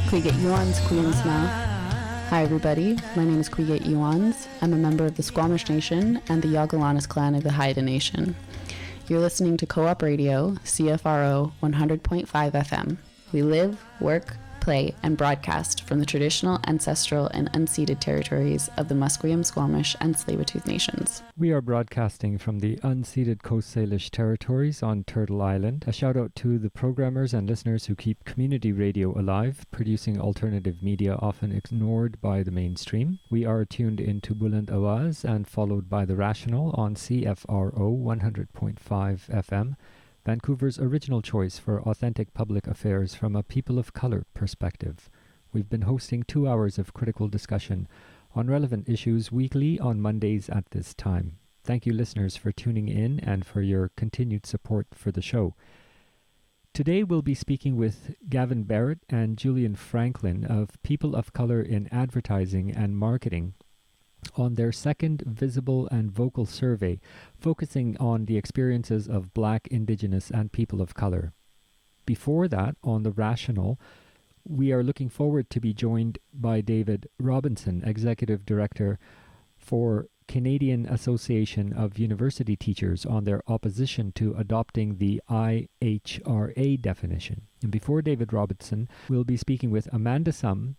Kuiget Yuans Queens now. Hi everybody, my name is Kuiget Yuans. I'm a member of the Squamish Nation and the Yagalanas clan of the Haida Nation. You're listening to Co-op Radio, CFRO 100.5 FM. We live, work, play, and broadcast from the traditional, ancestral, and unceded territories of the Musqueam, Squamish, and Tsleil-Waututh nations. We are broadcasting from the unceded Coast Salish territories on Turtle Island. A shout out to the programmers and listeners who keep community radio alive, producing alternative media often ignored by the mainstream. We are tuned into Buland Awaz and followed by The Rational on CFRO 100.5 FM. Vancouver's original choice for authentic public affairs from a people of colour perspective. We've been hosting 2 hours of critical discussion on relevant issues weekly on Mondays at this time. Thank you listeners for tuning in and for your continued support for the show. Today we'll be speaking with Gavin Barratt and Julian Franklin of People of Colour in Advertising and Marketing on their second visible and vocal survey focusing on the experiences of Black, Indigenous and people of colour. Before that, on The Rational, we are looking forward to be joined by David Robinson, Executive Director for Canadian Association of University Teachers, on their opposition to adopting the IHRA definition. And before David Robinson, we'll be speaking with Amanda Sum,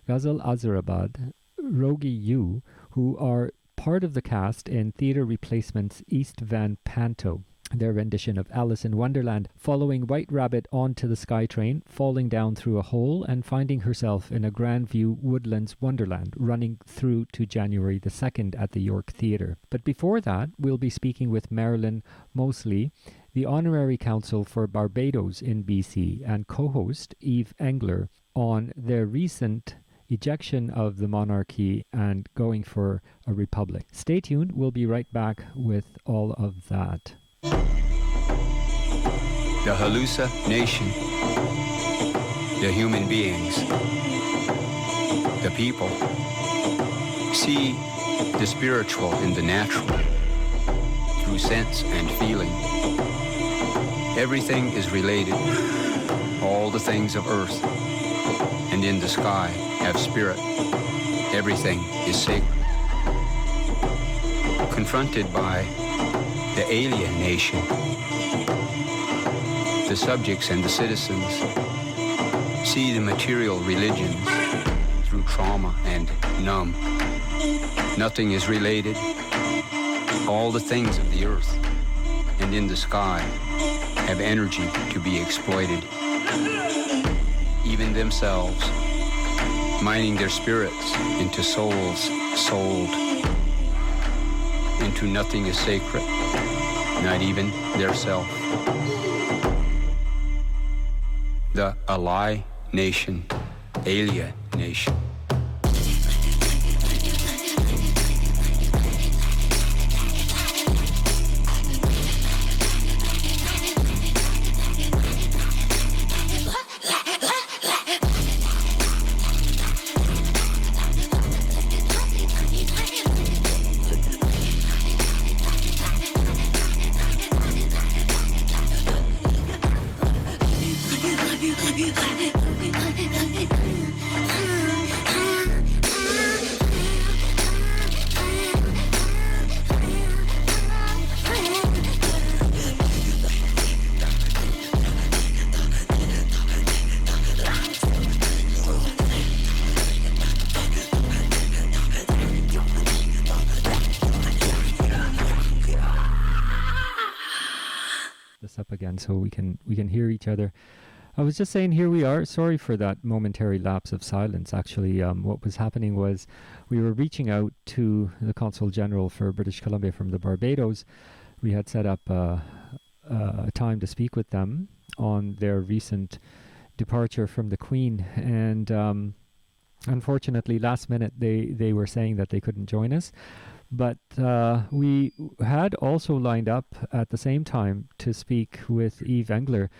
Ghazal Azarabad, Rogi Yu, who are part of the cast in Theatre Replacement's East Van Panto, their rendition of Alice in Wonderland, following White Rabbit onto the SkyTrain, falling down through a hole and finding herself in a Grandview Woodlands Wonderland, running through to January the 2nd at the York Theatre. But before that, we'll be speaking with Marilyn Mosley, the Honorary Counsel for Barbados in BC, and co-host Yves Engler on their recent ejection of the monarchy and going for a republic. Stay tuned, we'll be right back with all of that. The Halusa Nation, the human beings, the people, see the spiritual in the natural through sense and feeling. Everything is related, all the things of earth and in the sky have spirit. Everything is sacred. Confronted by the alien nation, the subjects and the citizens see the material religions through trauma and numb. Nothing is related. All the things of the earth and in the sky have energy to be exploited. Even themselves, mining their spirits into souls sold. Into nothing is sacred, not even their self. The Ally Nation, Alien Nation. So we can hear each other. I was just saying, here we are. Sorry for that momentary lapse of silence. Actually, what was happening was we were reaching out to the Consul General for British Columbia from the Barbados. We had set up a time to speak with them on their recent departure from the Queen, and unfortunately, last minute they were saying that they couldn't join us. But we had also lined up at the same time to speak with Yves Engler.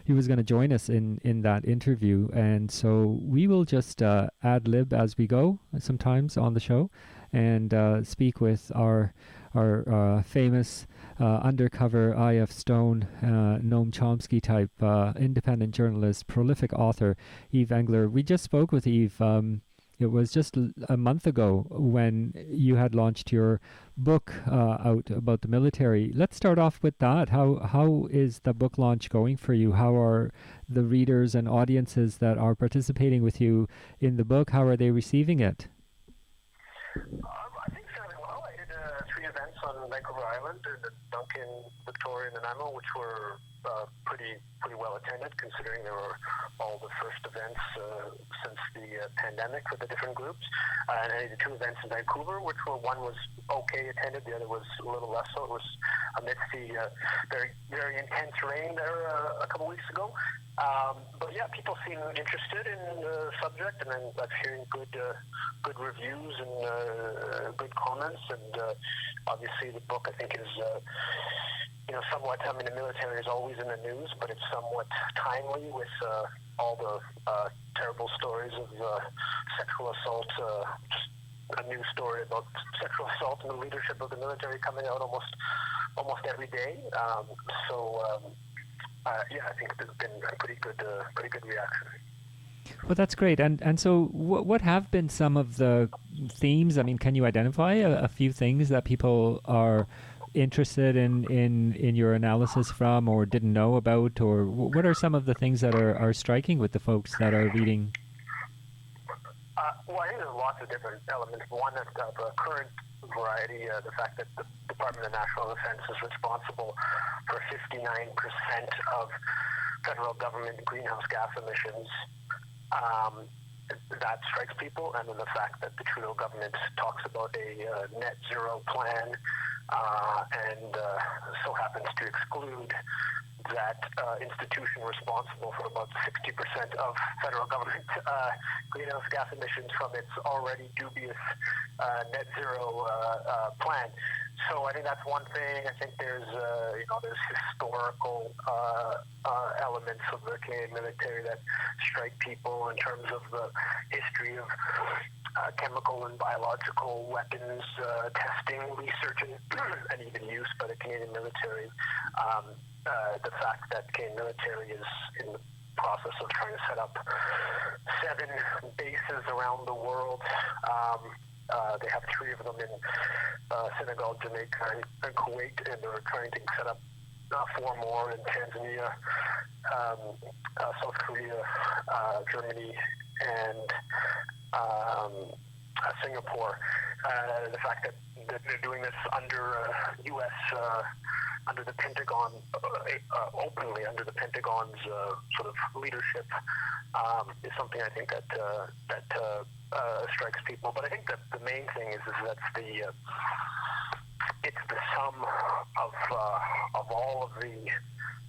He was going to join us in that interview. And so we will just ad-lib as we go sometimes on the show and speak with our our famous undercover I.F. Stone, Noam Chomsky type independent journalist, prolific author, Yves Engler. We just spoke with Yves. It was just a month ago when you had launched your book out about the military. Let's start off with that. How is the book launch going for you? How are the readers and audiences that are participating with you in the book, how are they receiving it? I think fairly well. I did 3 events on Vancouver Island, the Duncan, Victoria, and Nanaimo, which were pretty well attended, considering they were all the first events since the pandemic for the different groups. And I did 2 events in Vancouver, which one was okay attended, the other was a little less so. It was amidst the very intense rain there a couple weeks ago. But yeah, people seem interested in the subject, and I'm hearing good reviews and good comments. And obviously, the book I think is somewhat. I mean, the military is always in the news, but it's somewhat timely with all the terrible stories of sexual assault. Just a new story about sexual assault and the leadership of the military coming out almost every day. Yeah, I think there's been a pretty good reaction. Well, that's great. And so what have been some of the themes? I mean, can you identify a few things that people are interested in your analysis from or didn't know about? Or what are some of the things that are striking with the folks that are reading? Well, I think there's lots of different elements. One of the current variety, the fact that the Department of National Defense is responsible for 59% of federal government greenhouse gas emissions. That strikes people, and then the fact that the Trudeau government talks about a net zero plan and so happens to exclude that institution responsible for about 60% of federal government greenhouse gas emissions from its already dubious net zero plan. So I think that's one thing. I think there's historical elements of the Canadian military that strike people in terms of the history of chemical and biological weapons testing, research, and even use by the Canadian military. The fact that the Canadian military is in the process of trying to set up 7 bases around the world. They have 3 of them in Senegal, Jamaica, and Kuwait, and they're trying to set up 4 more in Tanzania, South Korea, Germany, and Singapore. The fact that they're doing this under U.S. Under the Pentagon, openly under the Pentagon's sort of leadership, is something I think that strikes people. But I think that the main thing is that's it's the sum of all of the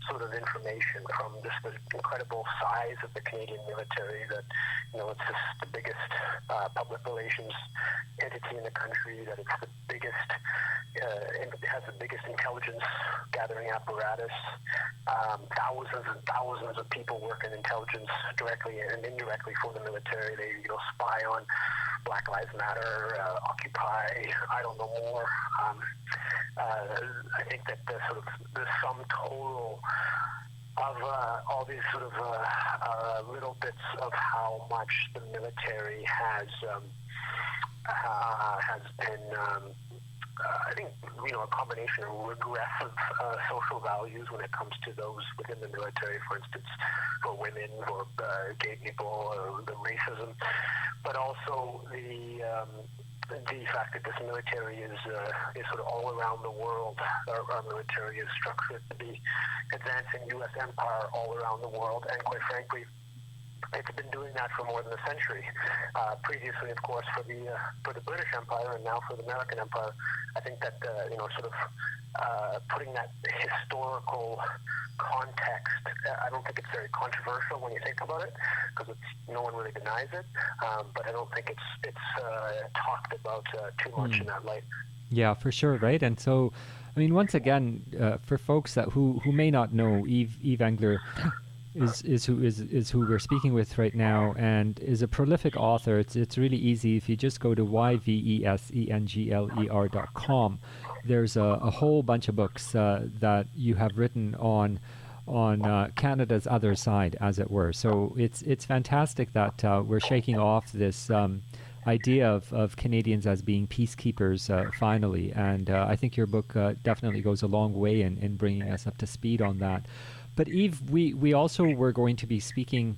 sort of information from just the incredible size of the Canadian military that, it's just the biggest public relations entity in the country, that it's the biggest, it has the biggest intelligence gathering apparatus, thousands and thousands of people work in intelligence directly and indirectly for the military. They, spy on Black Lives Matter, Occupy, I don't know more. I think that the sum total of all these sort of little bits of how much the military has been, I think, a combination of regressive social values when it comes to those within the military, for instance, for women, for gay people, the racism, but also the fact that this military is sort of all around the world. Our military is structured to be advancing U.S. empire all around the world, and quite frankly, it's been doing that for more than a century. Previously, of course, for the British Empire, and now for the American Empire. I think that putting that historical context, I don't think it's very controversial when you think about it, because no one really denies it. But I don't think it's talked about too much in that light. Yeah, for sure, right? And so, I mean, once again, for folks who may not know, Yves Engler is who we're speaking with right now, and is a prolific author. It's really easy if you just go to yvesengler.com, there's a whole bunch of books that you have written on Canada's other side, as it were. So it's fantastic that we're shaking off this idea of Canadians as being peacekeepers finally. And I think your book definitely goes a long way in bringing us up to speed on that. But Yves, we also were going to be speaking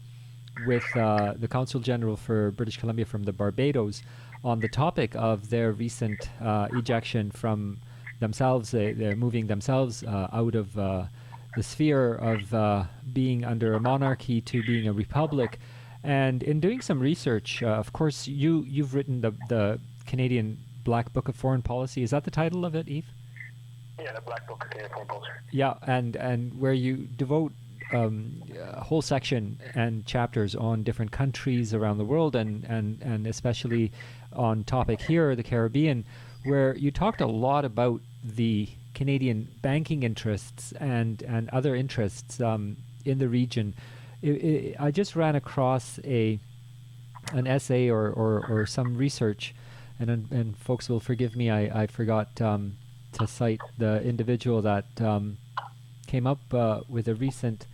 with the Consul General for British Columbia from the Barbados on the topic of their recent ejection from themselves. They're moving themselves out of the sphere of being under a monarchy to being a republic. And in doing some research, of course, you've written the Canadian Black Book of Foreign Policy. Is that the title of it, Yves? Yeah, the Black Book of Canadian Foreign Policy. Yeah, and where you devote a whole section and chapters on different countries around the world, and especially on topic here, the Caribbean, where you talked a lot about the Canadian banking interests and other interests in the region. I just ran across an essay or some research, and folks will forgive me, I forgot to cite the individual that came up with a recent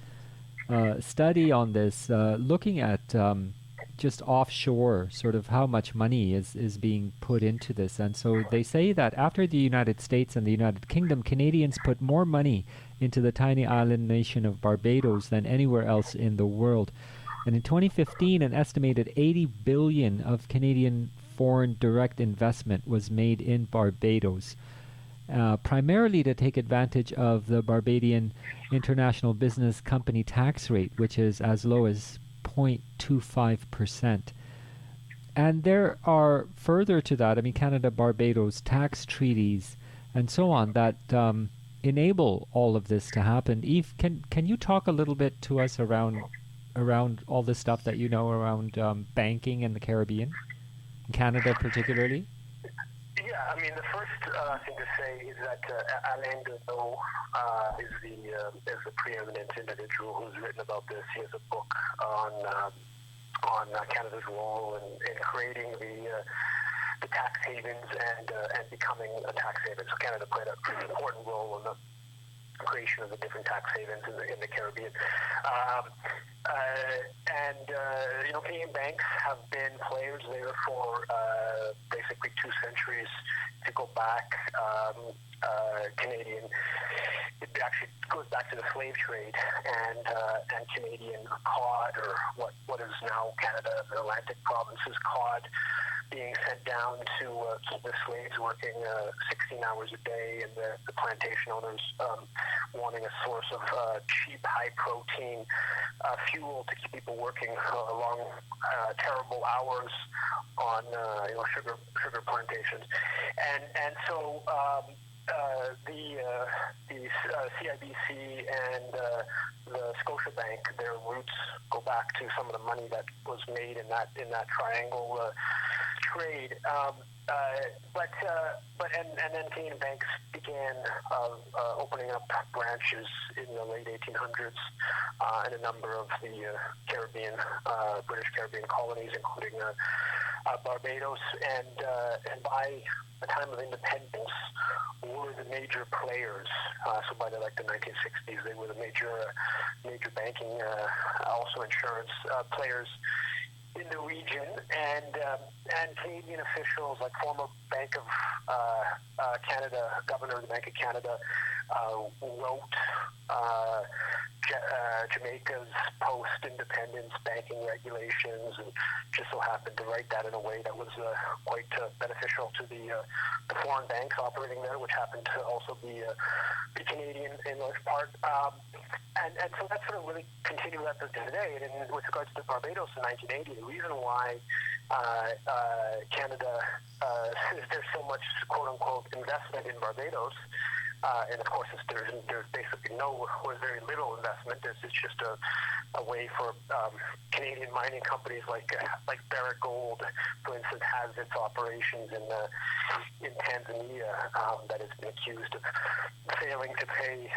study on this, looking at just offshore, sort of how much money is being put into this. And so they say that after the United States and the United Kingdom, Canadians put more money into the tiny island nation of Barbados than anywhere else in the world. And in 2015, an estimated $80 billion of Canadian foreign direct investment was made in Barbados, primarily to take advantage of the Barbadian International Business Company tax rate, which is as low as 0.25%. And there are further to that, I mean, Canada-Barbados tax treaties and so on that enable all of this to happen. Yves, can you talk a little bit to us around all this stuff that you know around banking in the Caribbean, in Canada particularly? Yeah, I mean, the first thing to say is that Alain Godot is the preeminent individual who's written about this. He has a book on Canada's role in creating the tax havens and becoming a tax haven. So Canada played an important role in the creation of the different tax havens in the Caribbean. Canadian banks have been players there for basically 2 centuries. To go back, Canadian, it actually goes back to the slave trade and Canadian cod, or what is now Canada, the Atlantic provinces cod, being sent down to keep the slaves working 16 hours a day, and the plantation owners wanting a source of cheap, high-protein fuel to keep people working long, terrible hours on sugar plantations, and so the CIBC and the Scotiabank, their roots go back to some of the money that was made in that triangle trade. And then Canadian banks began opening up branches in the late 1800s in a number of the Caribbean, British Caribbean colonies, including Barbados, and by the time of independence were the major players. So by the 1960s, they were the major banking, also insurance players in the region, and Canadian officials, like former Bank of Canada, Governor of the Bank of Canada, wrote Jamaica's post-independence banking regulations, and just so happened to write that in a way that was quite beneficial to the foreign banks operating there, which happened to also be Canadian in large part. And so that sort of really continued up to today. And with regards to Barbados in 1980, the reason why Canada, there's so much quote-unquote investment in Barbados, and of course there's basically or very little investment. This is just a way for Canadian mining companies like BARAT Gold, for instance, has its operations in Tanzania that has been accused of failing to pay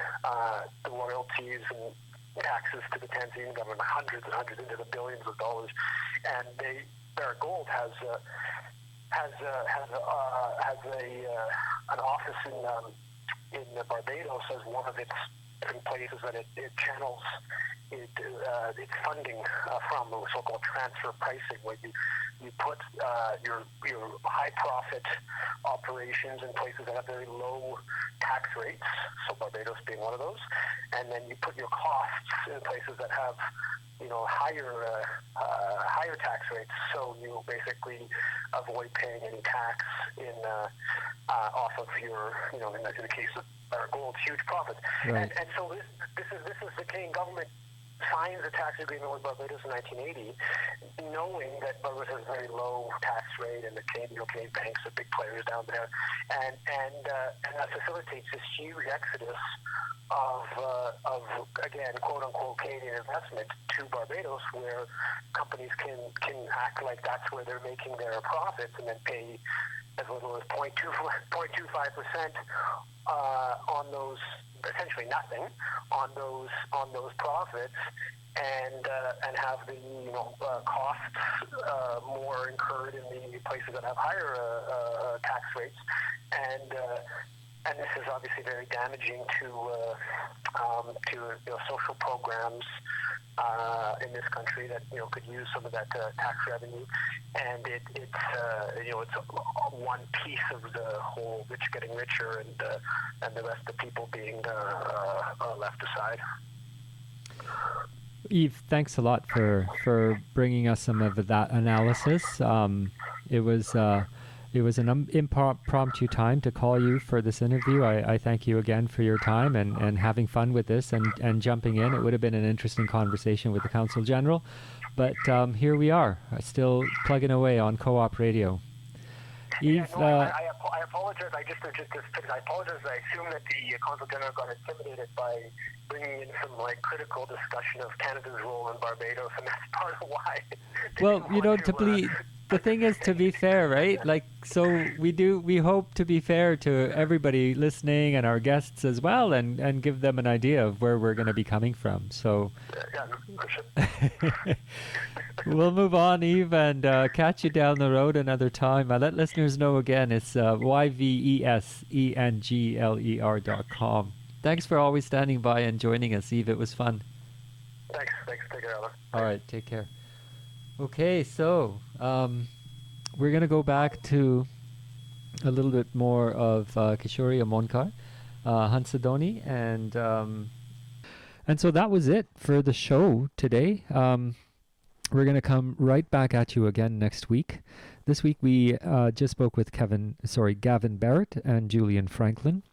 the royalties and taxes to the Tanzanian government, hundreds and hundreds into the billions of dollars. And BARAT Gold has has an office in Barbados as one of its places that it channels its funding from, the so-called transfer pricing, where you put your high profit operations in places that have very low tax rates, so Barbados being one of those, and then you put your costs in places that have higher tax rates, so you basically avoid paying any tax off of your, in the case of Barratt Gold's huge profit. Right. And so this is the Canadian government signs a tax agreement with Barbados in 1980, knowing that Barbados has a very low tax rate, and the Canadian banks are big players down there, and that facilitates this huge exodus of again, quote unquote Canadian investment to Barbados, where companies can act like that's where they're making their profits, and then pay as little as 0.25% on those, essentially nothing on those profits, and have the costs more incurred in the places that have higher tax rates, and this is obviously very damaging to social programs in this country that could use some of that tax revenue, and it's one piece of the whole rich getting richer, and the rest of the people being left aside. Yves, thanks a lot for bringing us some of that analysis. It was an impromptu time to call you for this interview. I thank you again for your time and having fun with this and jumping in. It would have been an interesting conversation with the Consul General, but here we are, still plugging away on Co-op Radio. Yves, I apologize. I apologize. I assume that the Consul General got intimidated by bringing in some critical discussion of Canada's role in Barbados, and that's part of why. Well, the thing is, to be fair, right? So we hope to be fair to everybody listening and our guests as well, and give them an idea of where we're going to be coming from. So we'll move on, Yves, and catch you down the road another time. I let listeners know again, it's YVESENGLER.com. Thanks for always standing by and joining us, Yves. It was fun. Thanks. Take care, Alan. All right, take care. Okay, so we're going to go back to a little bit more of Kishori Amonkar, Hansadoni, and so that was it for the show today. We're going to come right back at you again next week. This week we just spoke with Gavin Barratt and Julian Franklin,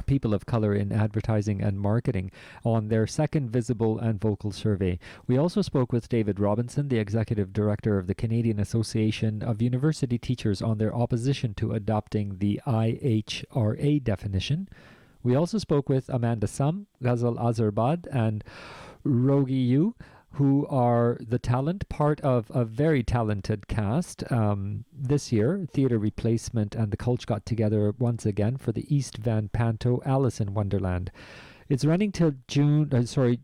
people of color in advertising and marketing, on their second visible and vocal survey. We also spoke with David Robinson, the executive director of the Canadian Association of University Teachers, on their opposition to adopting the IHRA definition. We also spoke with Amanda Sum, Ghazal Azerbad, and Rogi Yu, who are the part of a very talented cast. This year, Theatre Replacement and the Culture got together once again for the East Van Panto Alice in Wonderland. It's running till January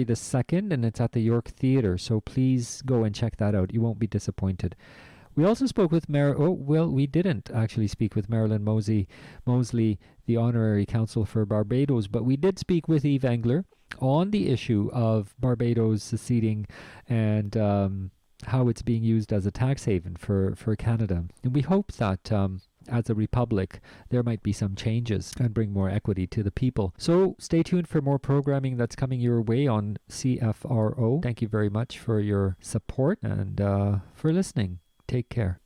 the 2nd, and it's at the York Theatre, so please go and check that out. You won't be disappointed. We also spoke with we didn't actually speak with Marilyn Mosley, the Honorary Counsel for Barbados, but we did speak with Yves Engler on the issue of Barbados seceding and how it's being used as a tax haven for Canada. And we hope that as a republic, there might be some changes and bring more equity to the people. So stay tuned for more programming that's coming your way on CFRO. Thank you very much for your support and for listening. Take care.